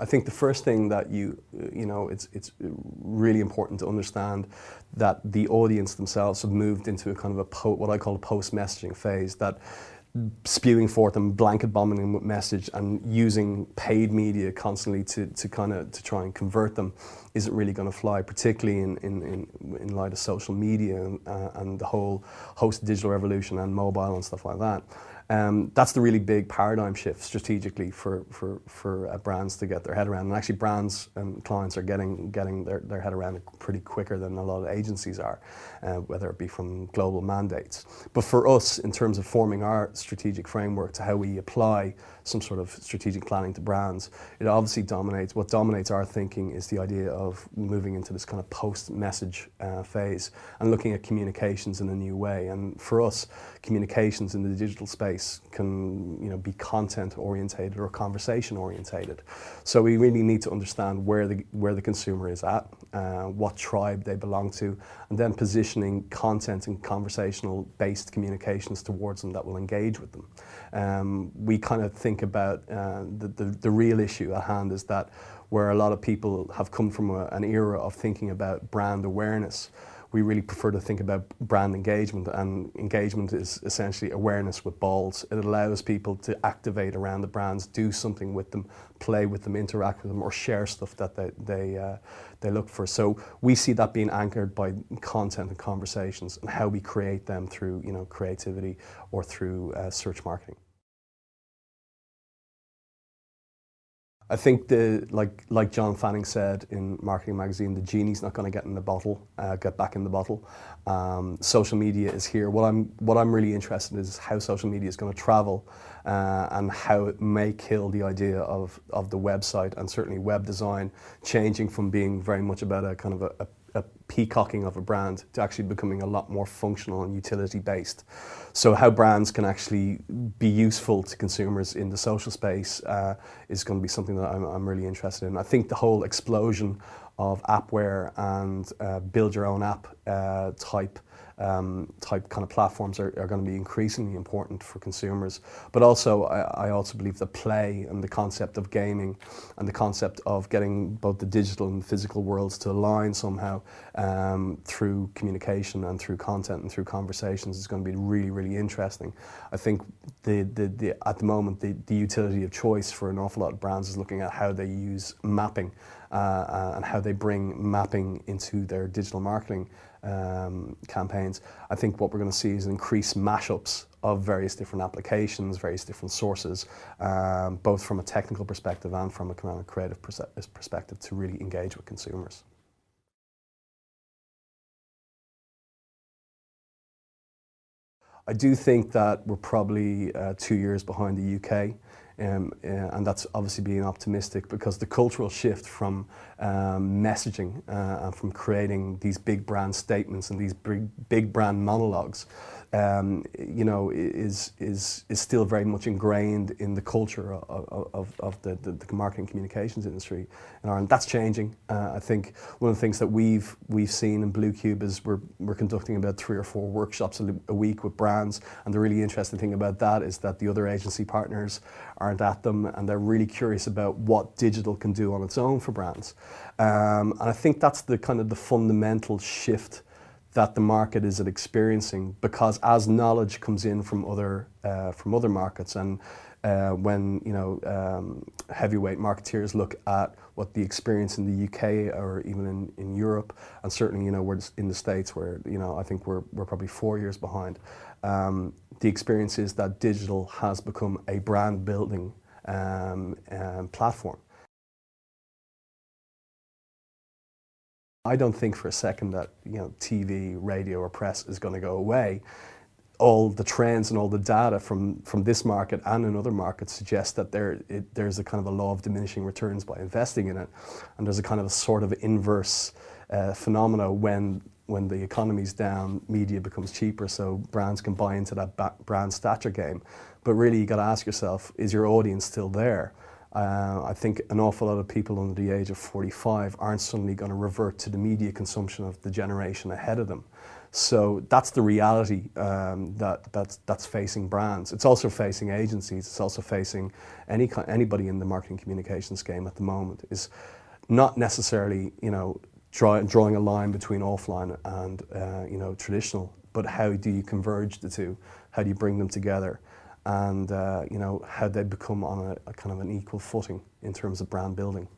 think the first thing that it's really important to understand that the audience themselves have moved into a kind of what I call a post-messaging phase, that spewing forth and blanket bombing with message and using paid media constantly to try and convert them isn't really going to fly, particularly in light of social media and the whole host digital revolution and mobile and stuff like that. That's the really big paradigm shift strategically for brands to get their head around. And actually brands and clients are getting their head around it pretty quicker than a lot of agencies are, whether it be from global mandates. But for us, in terms of forming our strategic framework to how we apply some sort of strategic planning to brands, it obviously what dominates our thinking is the idea of moving into this kind of post-message phase and looking at communications in a new way. And for us, communications in the digital space can be content orientated or conversation orientated. So we really need to understand where the consumer is at, what tribe they belong to, and then positioning content and conversational based communications towards them that will engage with them. We kind of think about the real issue at hand is that where a lot of people have come from an era of thinking about brand awareness, we really prefer to think about brand engagement, and engagement is essentially awareness with balls. It allows people to activate around the brands, do something with them, play with them, interact with them, or share stuff that they look for. So we see that being anchored by content and conversations and how we create them through creativity or through search marketing. I think like John Fanning said in Marketing Magazine, the genie's not going to get back in the bottle. Social media is here. What I'm really interested in is how social media is going to travel and how it may kill the idea of the website, and certainly web design changing from being very much about a kind of a peacocking of a brand to actually becoming a lot more functional and utility based. So how brands can actually be useful to consumers in the social space is going to be something that I'm really interested in. I think the whole explosion of appware and build your own app type kind of platforms are going to be increasingly important for consumers. But also, I also believe that play and the concept of gaming and the concept of getting both the digital and physical worlds to align somehow through communication and through content and through conversations is going to be really, really interesting. I think at the moment, the utility of choice for an awful lot of brands is looking at how they use mapping and how they bring mapping into their digital marketing campaigns. I think what we're going to see is increased mashups of various different applications, various different sources, both from a technical perspective and from a kind of creative perspective to really engage with consumers. I do think that we're probably 2 years behind the UK. And that's obviously being optimistic, because the cultural shift from messaging and from creating these big brand statements and these big brand monologues, is still very much ingrained in the culture of the marketing communications industry in Ireland. That's changing. I think one of the things that we've seen in Bluecube is we're conducting about 3 or 4 workshops a week with brands, and the really interesting thing about that is that the other agency partners aren't at them, and they're really curious about what digital can do on its own for brands. And I think that's the kind of the fundamental shift that the market is experiencing, because as knowledge comes in from other markets, and when heavyweight marketeers look at what the experience in the UK or even in Europe, and certainly we're in the States where I think we're probably 4 years behind. The experience is that digital has become a brand building platform. I don't think for a second that TV, radio or press is going to go away. All the trends and all the data from this market and in other markets suggest that there's a kind of a law of diminishing returns by investing in it, and there's a kind of a sort of inverse phenomena when the economy's down, media becomes cheaper, so brands can buy into that brand stature game. But really, you got to ask yourself, is your audience still there? I think an awful lot of people under the age of 45 aren't suddenly going to revert to the media consumption of the generation ahead of them. So that's the reality that's facing brands. It's also facing agencies. It's also facing anybody in the marketing communications game at the moment. Is not necessarily, you know, drawing a line between offline and you know, traditional, but how do you converge the two? How do you bring them together? And you know, how they become on a kind of an equal footing in terms of brand building.